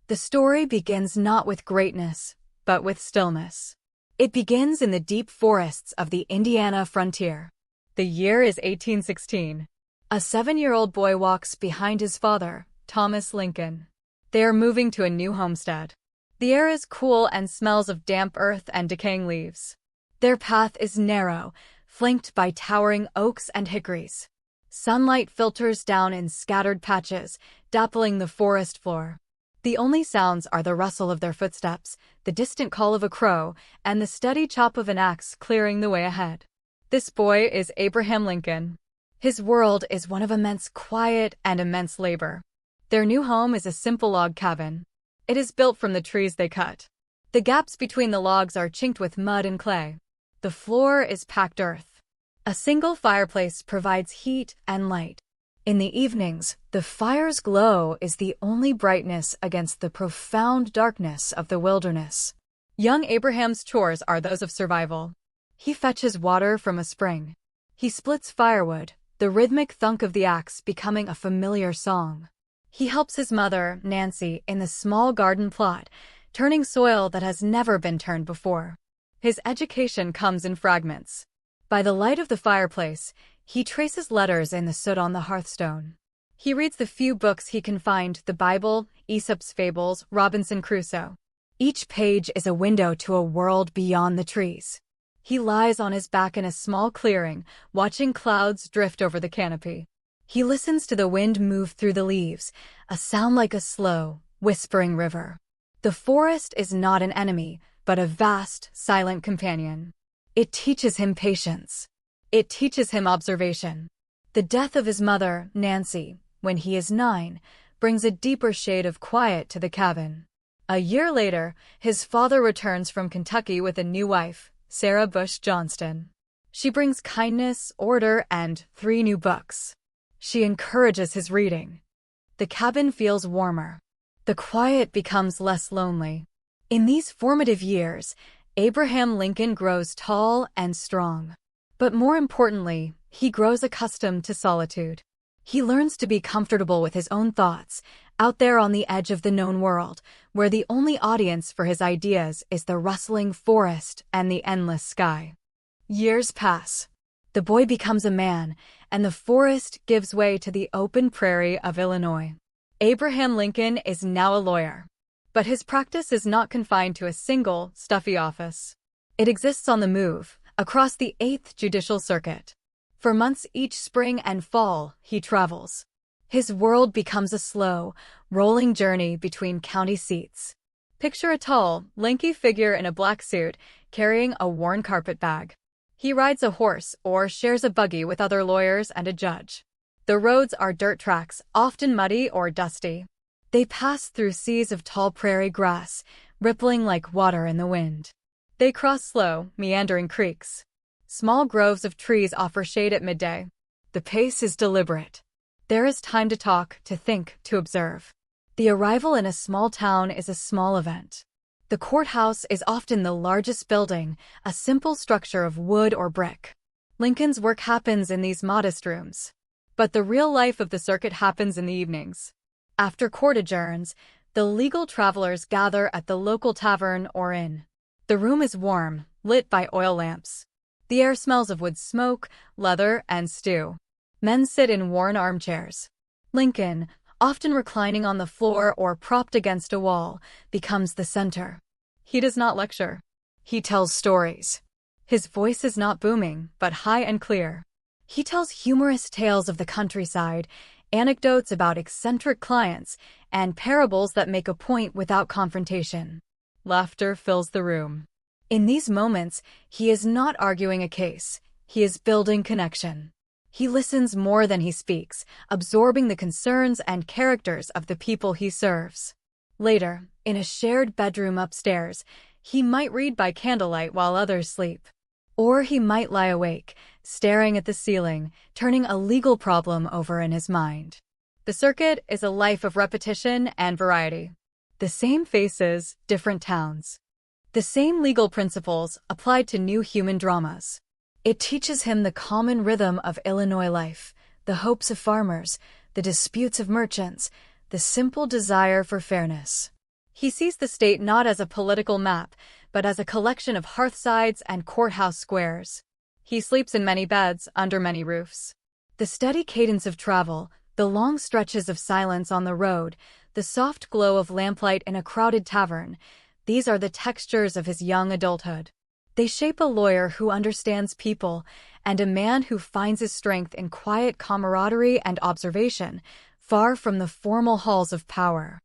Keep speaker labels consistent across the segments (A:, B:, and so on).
A: The story begins not with greatness, but with stillness. It begins in the deep forests of the Indiana frontier. The year is 1816. A 7-year-old boy walks behind his father, Thomas Lincoln. They are moving to a new homestead. The air is cool and smells of damp earth and decaying leaves. Their path is narrow, flanked by towering oaks and hickories. Sunlight filters down in scattered patches, dappling the forest floor. The only sounds are the rustle of their footsteps, the distant call of a crow, and the steady chop of an axe clearing the way ahead. This boy is Abraham Lincoln. His world is one of immense quiet and immense labor. Their new home is a simple log cabin. It is built from the trees they cut. The gaps between the logs are chinked with mud and clay. The floor is packed earth. A single fireplace provides heat and light. In the evenings, the fire's glow is the only brightness against the profound darkness of the wilderness. Young Abraham's chores are those of survival. He fetches water from a spring. He splits firewood, the rhythmic thunk of the axe becoming a familiar song. He helps his mother, Nancy, in the small garden plot, turning soil that has never been turned before. His education comes in fragments. By the light of the fireplace, he traces letters in the soot on the hearthstone. He reads the few books he can find: the Bible, Aesop's Fables, Robinson Crusoe. Each page is a window to a world beyond the trees. He lies on his back in a small clearing, watching clouds drift over the canopy. He listens to the wind move through the leaves, a sound like a slow, whispering river. The forest is not an enemy, but a vast, silent companion. It teaches him patience. It teaches him observation. The death of his mother, Nancy, when he is 9, brings a deeper shade of quiet to the cabin. A year later, his father returns from Kentucky with a new wife, Sarah Bush Johnston. She brings kindness, order, and 3 new books. She encourages his reading. The cabin feels warmer. The quiet becomes less lonely. In these formative years, Abraham Lincoln grows tall and strong. But more importantly, he grows accustomed to solitude. He learns to be comfortable with his own thoughts, out there on the edge of the known world, where the only audience for his ideas is the rustling forest and the endless sky. Years pass. The boy becomes a man, and the forest gives way to the open prairie of Illinois. Abraham Lincoln is now a lawyer. But his practice is not confined to a single, stuffy office. It exists on the move, across the 8th Judicial Circuit. For months each spring and fall, he travels. His world becomes a slow, rolling journey between county seats. Picture a tall, lanky figure in a black suit, carrying a worn carpet bag. He rides a horse or shares a buggy with other lawyers and a judge. The roads are dirt tracks, often muddy or dusty. They pass through seas of tall prairie grass, rippling like water in the wind. They cross slow, meandering creeks. Small groves of trees offer shade at midday. The pace is deliberate. There is time to talk, to think, to observe. The arrival in a small town is a small event. The courthouse is often the largest building, a simple structure of wood or brick. Lincoln's work happens in these modest rooms. But the real life of the circuit happens in the evenings. After court adjourns, the legal travelers gather at the local tavern or inn. The room is warm, lit by oil lamps. The air smells of wood smoke, leather, and stew. Men sit in worn armchairs. Lincoln, often reclining on the floor or propped against a wall, becomes the center. He does not lecture. He tells stories. His voice is not booming, but high and clear. He tells humorous tales of the countryside, anecdotes about eccentric clients, and parables that make a point without confrontation. Laughter fills the room. In these moments, he is not arguing a case. He is building connection. He listens more than he speaks, absorbing the concerns and characters of the people he serves. Later, in a shared bedroom upstairs, he might read by candlelight while others sleep. Or he might lie awake, staring at the ceiling, turning a legal problem over in his mind. The circuit is a life of repetition and variety. The same faces, different towns. The same legal principles applied to new human dramas. It teaches him the common rhythm of Illinois life, the hopes of farmers, the disputes of merchants, the simple desire for fairness. He sees the state not as a political map, but as a collection of hearthsides and courthouse squares. He sleeps in many beds, under many roofs. The steady cadence of travel, the long stretches of silence on the road, the soft glow of lamplight in a crowded tavern, these are the textures of his young adulthood. They shape a lawyer who understands people and a man who finds his strength in quiet camaraderie and observation, far from the formal halls of power.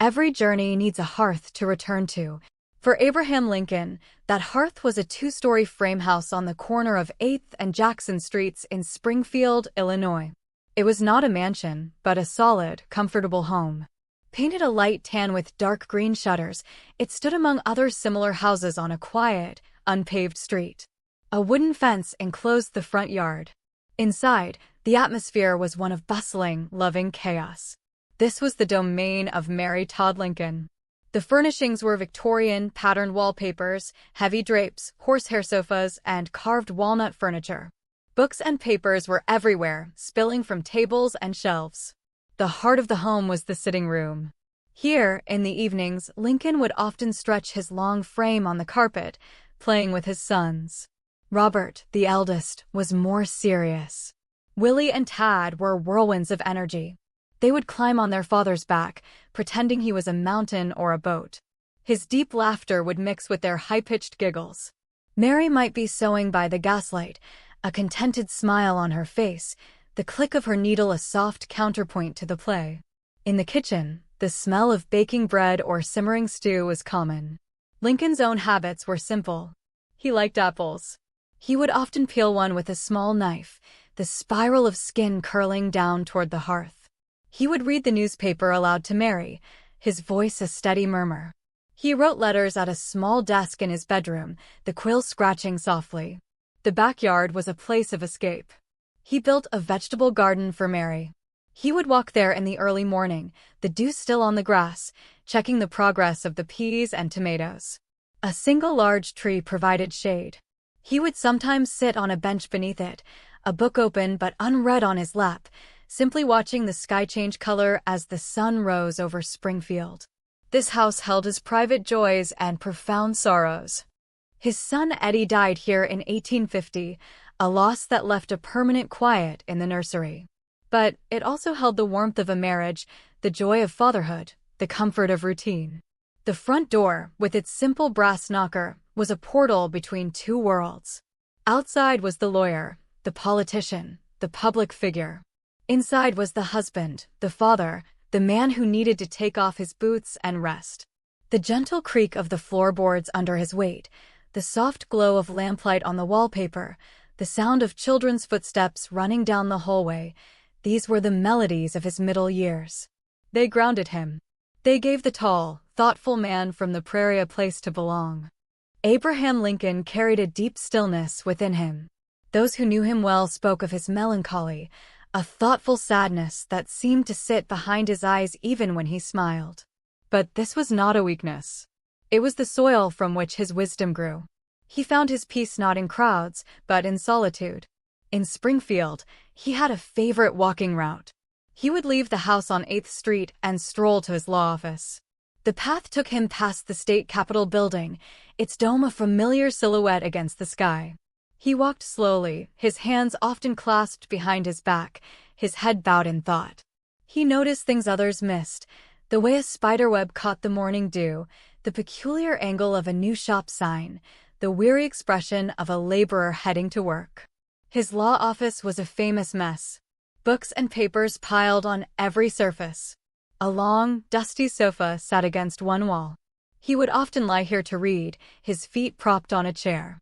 A: Every journey needs a hearth to return to. For Abraham Lincoln, that hearth was a two-story frame house on the corner of 8th and Jackson Streets in Springfield, Illinois. It was not a mansion, but a solid, comfortable home. Painted a light tan with dark green shutters, it stood among other similar houses on a quiet, unpaved street. A wooden fence enclosed the front yard. Inside, the atmosphere was one of bustling, loving chaos. This was the domain of Mary Todd Lincoln. The furnishings were Victorian, patterned wallpapers, heavy drapes, horsehair sofas, and carved walnut furniture. Books and papers were everywhere, spilling from tables and shelves. The heart of the home was the sitting room. Here, in the evenings, Lincoln would often stretch his long frame on the carpet, playing with his sons. Robert, the eldest, was more serious. Willie and Tad were whirlwinds of energy. They would climb on their father's back, pretending he was a mountain or a boat. His deep laughter would mix with their high-pitched giggles. Mary might be sewing by the gaslight, a contented smile on her face, the click of her needle a soft counterpoint to the play. In the kitchen, the smell of baking bread or simmering stew was common. Lincoln's own habits were simple. He liked apples. He would often peel one with a small knife, the spiral of skin curling down toward the hearth. He would read the newspaper aloud to Mary, his voice a steady murmur. He wrote letters at a small desk in his bedroom, the quill scratching softly. The backyard was a place of escape. He built a vegetable garden for Mary. He would walk there in the early morning, the dew still on the grass, checking the progress of the peas and tomatoes. A single large tree provided shade. He would sometimes sit on a bench beneath it, a book open but unread on his lap, simply watching the sky change color as the sun rose over Springfield. This house held his private joys and profound sorrows. His son Eddie died here in 1850, a loss that left a permanent quiet in the nursery. But it also held the warmth of a marriage, the joy of fatherhood, the comfort of routine. The front door, with its simple brass knocker, was a portal between two worlds. Outside was the lawyer, the politician, the public figure. Inside was the husband, the father, the man who needed to take off his boots and rest. The gentle creak of the floorboards under his weight, the soft glow of lamplight on the wallpaper, the sound of children's footsteps running down the hallway, these were the melodies of his middle years. They grounded him. They gave the tall, thoughtful man from the prairie a place to belong. Abraham Lincoln carried a deep stillness within him. Those who knew him well spoke of his melancholy, a thoughtful sadness that seemed to sit behind his eyes even when he smiled. But this was not a weakness. It was the soil from which his wisdom grew. He found his peace not in crowds, but in solitude. In Springfield, he had a favorite walking route. He would leave the house on 8th Street and stroll to his law office. The path took him past the state capitol building, its dome a familiar silhouette against the sky. He walked slowly, his hands often clasped behind his back, his head bowed in thought. He noticed things others missed, the way a spiderweb caught the morning dew, the peculiar angle of a new shop sign, the weary expression of a laborer heading to work. His law office was a famous mess. Books and papers piled on every surface. A long, dusty sofa sat against one wall. He would often lie here to read, his feet propped on a chair.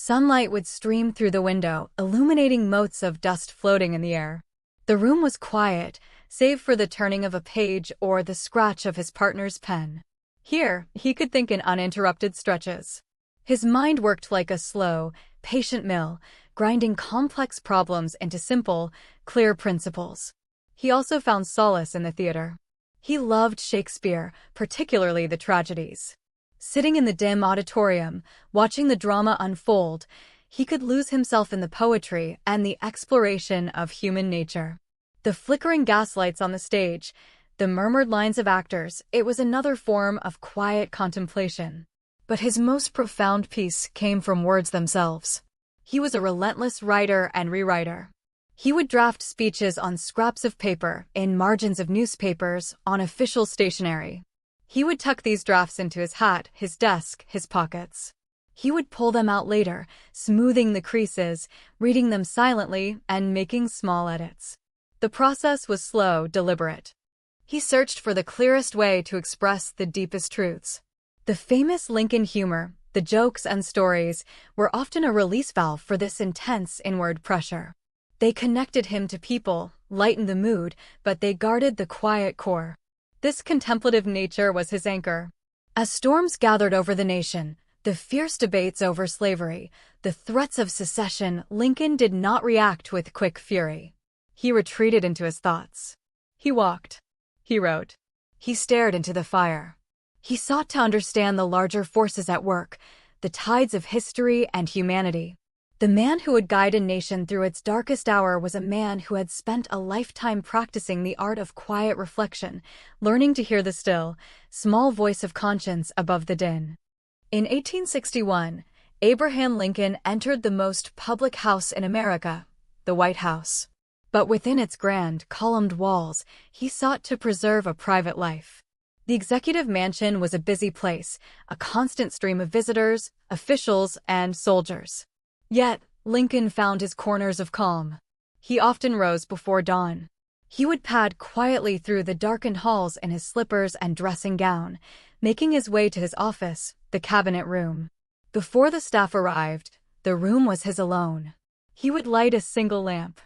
A: Sunlight would stream through the window, illuminating motes of dust floating in the air. The room was quiet, save for the turning of a page or the scratch of his partner's pen. Here, he could think in uninterrupted stretches. His mind worked like a slow, patient mill, grinding complex problems into simple, clear principles. He also found solace in the theater. He loved Shakespeare, particularly the tragedies. Sitting in the dim auditorium, watching the drama unfold, he could lose himself in the poetry and the exploration of human nature. The flickering gaslights on the stage, The murmured lines of actors, it was another form of quiet contemplation. But his most profound peace came from words themselves. He was a relentless writer and rewriter. He would draft speeches on scraps of paper, in margins of newspapers, on official stationery. He would tuck these drafts into his hat, his desk, his pockets. He would pull them out later, smoothing the creases, reading them silently, and making small edits. The process was slow, deliberate. He searched for the clearest way to express the deepest truths. The famous Lincoln humor, the jokes and stories, were often a release valve for this intense inward pressure. They connected him to people, lightened the mood, but they guarded the quiet core. This contemplative nature was his anchor. As storms gathered over the nation, the fierce debates over slavery, the threats of secession, Lincoln did not react with quick fury. He retreated into his thoughts. He walked. He wrote. He stared into the fire. He sought to understand the larger forces at work, the tides of history and humanity. The man who would guide a nation through its darkest hour was a man who had spent a lifetime practicing the art of quiet reflection, learning to hear the still, small voice of conscience above the din. In 1861, Abraham Lincoln entered the most public house in America, the White House. But within its grand, columned walls, he sought to preserve a private life. The executive mansion was a busy place, a constant stream of visitors, officials, and soldiers. Yet, Lincoln found his corners of calm. He often rose before dawn. He would pad quietly through the darkened halls in his slippers and dressing gown, making his way to his office, the cabinet room. Before the staff arrived, the room was his alone. He would light a single lamp.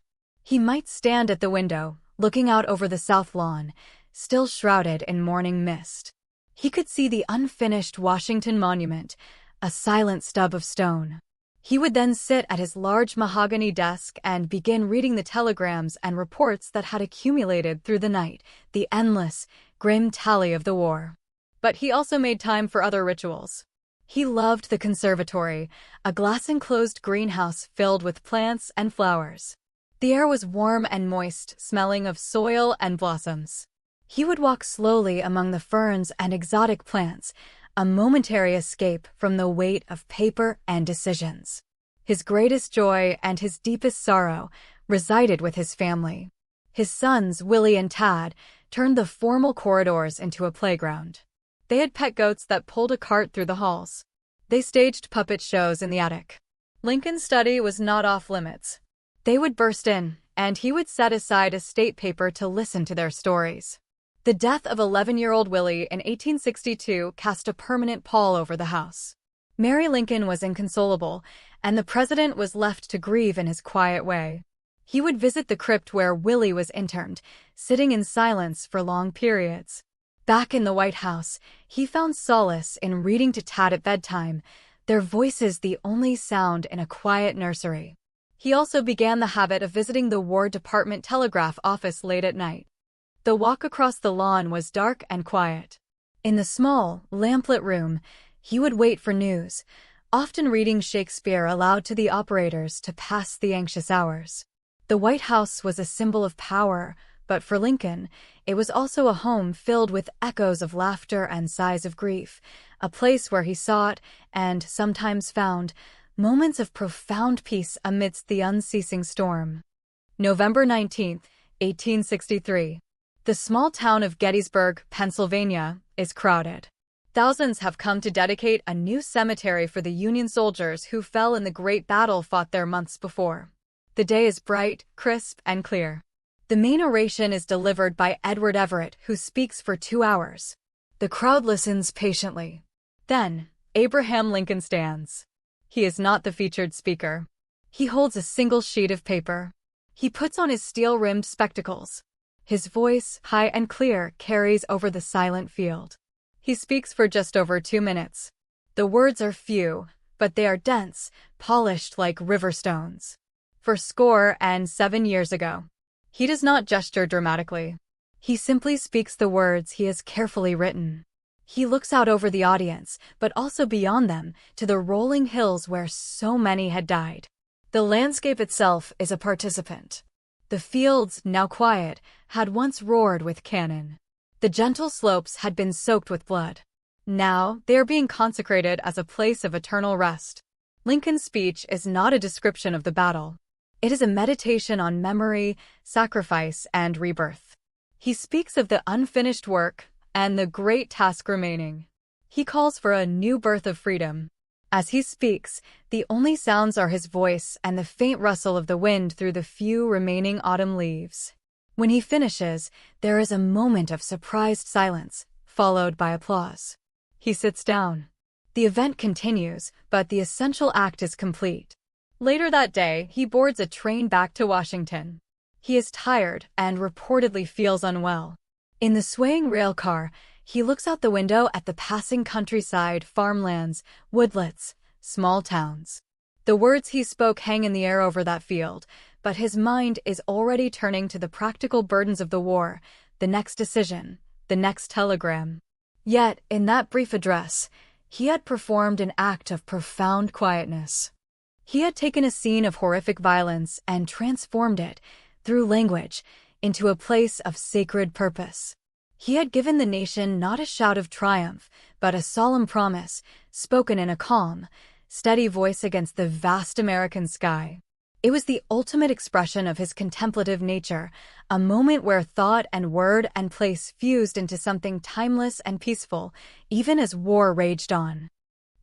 A: He might stand at the window, looking out over the south lawn, still shrouded in morning mist. He could see the unfinished Washington Monument, a silent stub of stone. He would then sit at his large mahogany desk and begin reading the telegrams and reports that had accumulated through the night, the endless, grim tally of the war. But he also made time for other rituals. He loved the conservatory, a glass-enclosed greenhouse filled with plants and flowers. The air was warm and moist, smelling of soil and blossoms. He would walk slowly among the ferns and exotic plants, a momentary escape from the weight of paper and decisions. His greatest joy and his deepest sorrow resided with his family. His sons, Willie and Tad, turned the formal corridors into a playground. They had pet goats that pulled a cart through the halls. They staged puppet shows in the attic. Lincoln's study was not off limits. They would burst in, and he would set aside a state paper to listen to their stories. The death of 11-year-old Willie in 1862 cast a permanent pall over the house. Mary Lincoln was inconsolable, and the president was left to grieve in his quiet way. He would visit the crypt where Willie was interned, sitting in silence for long periods. Back in the White House, he found solace in reading to Tad at bedtime, their voices the only sound in a quiet nursery. He also began the habit of visiting the War Department telegraph office late at night. The walk across the lawn was dark and quiet. In the small, lamplit room, he would wait for news, often reading Shakespeare aloud to the operators to pass the anxious hours. The White House was a symbol of power, but for Lincoln, it was also a home filled with echoes of laughter and sighs of grief, a place where he sought, and sometimes found, moments of profound peace amidst the unceasing storm. November 19, 1863. The small town of Gettysburg, Pennsylvania, is crowded. Thousands have come to dedicate a new cemetery for the Union soldiers who fell in the great battle fought there months before. The day is bright, crisp, and clear. The main oration is delivered by Edward Everett, who speaks for 2 hours. The crowd listens patiently. Then, Abraham Lincoln stands. He is not the featured speaker. He holds a single sheet of paper. He puts on his steel-rimmed spectacles. His voice, high and clear, carries over the silent field. He speaks for just over 2 minutes. The words are few, but they are dense, polished like river stones. For 47 years ago. He does not gesture dramatically. He simply speaks the words he has carefully written. He looks out over the audience, but also beyond them, to the rolling hills where so many had died. The landscape itself is a participant. The fields, now quiet, had once roared with cannon. The gentle slopes had been soaked with blood. Now, they are being consecrated as a place of eternal rest. Lincoln's speech is not a description of the battle. It is a meditation on memory, sacrifice, and rebirth. He speaks of the unfinished work and the great task remaining. He calls for a new birth of freedom. As he speaks, the only sounds are his voice and the faint rustle of the wind through the few remaining autumn leaves. When he finishes, there is a moment of surprised silence, followed by applause. He sits down. The event continues, but the essential act is complete. Later that day, he boards a train back to Washington. He is tired and reportedly feels unwell. In the swaying rail car, he looks out the window at the passing countryside, farmlands, woodlets, small towns. The words he spoke hang in the air over that field, but his mind is already turning to the practical burdens of the war, the next decision, the next telegram. Yet, in that brief address, he had performed an act of profound quietness. He had taken a scene of horrific violence and transformed it, through language, into a place of sacred purpose. He had given the nation not a shout of triumph, but a solemn promise, spoken in a calm, steady voice against the vast American sky. It was the ultimate expression of his contemplative nature, a moment where thought and word and place fused into something timeless and peaceful, even as war raged on.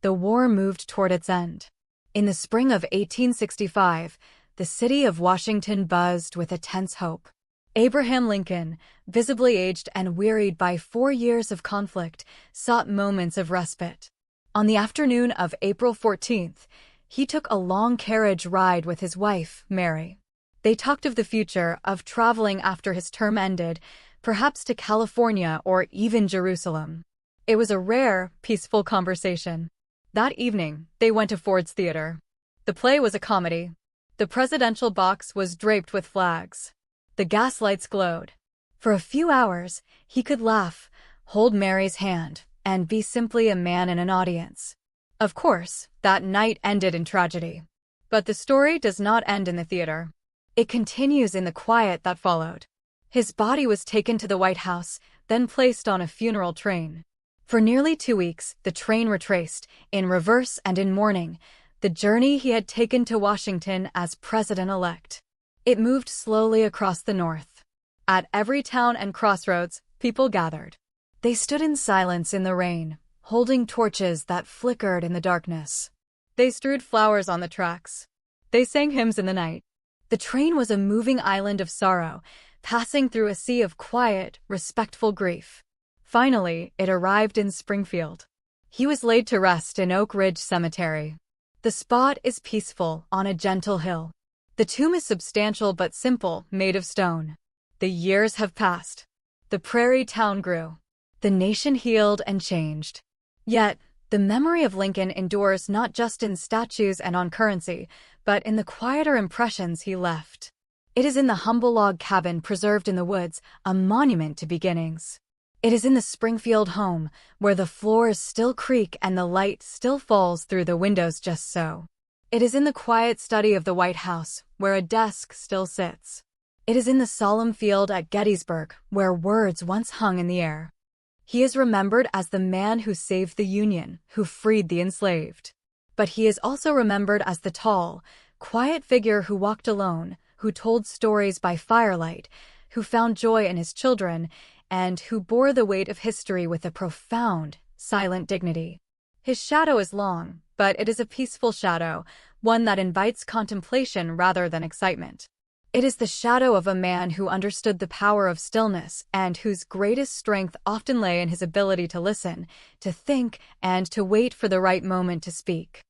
A: The war moved toward its end. In the spring of 1865, the city of Washington buzzed with a tense hope. Abraham Lincoln, visibly aged and wearied by 4 years of conflict, sought moments of respite. On the afternoon of April 14th, he took a long carriage ride with his wife, Mary. They talked of the future, of traveling after his term ended, perhaps to California or even Jerusalem. It was a rare, peaceful conversation. That evening, they went to Ford's Theater. The play was a comedy. The presidential box was draped with flags. The gaslights glowed. For a few hours, he could laugh, hold Mary's hand, and be simply a man in an audience. Of course, that night ended in tragedy. But the story does not end in the theater. It continues in the quiet that followed. His body was taken to the White House, then placed on a funeral train. For nearly 2 weeks, the train retraced, in reverse and in mourning, the journey he had taken to Washington as president-elect. It moved slowly across the North. At every town and crossroads, people gathered. They stood in silence in the rain, holding torches that flickered in the darkness. They strewed flowers on the tracks. They sang hymns in the night. The train was a moving island of sorrow, passing through a sea of quiet, respectful grief. Finally, it arrived in Springfield. He was laid to rest in Oak Ridge Cemetery. The spot is peaceful, on a gentle hill. The tomb is substantial but simple, made of stone. The years have passed. The prairie town grew. The nation healed and changed. Yet, the memory of Lincoln endures not just in statues and on currency, but in the quieter impressions he left. It is in the humble log cabin preserved in the woods, a monument to beginnings. It is in the Springfield home, where the floors still creak and the light still falls through the windows just so. It is in the quiet study of the White House, where a desk still sits. It is in the solemn field at Gettysburg, where words once hung in the air. He is remembered as the man who saved the Union, who freed the enslaved. But he is also remembered as the tall, quiet figure who walked alone, who told stories by firelight, who found joy in his children, and who bore the weight of history with a profound, silent dignity. His shadow is long, but it is a peaceful shadow, one that invites contemplation rather than excitement. It is the shadow of a man who understood the power of stillness and whose greatest strength often lay in his ability to listen, to think, and to wait for the right moment to speak.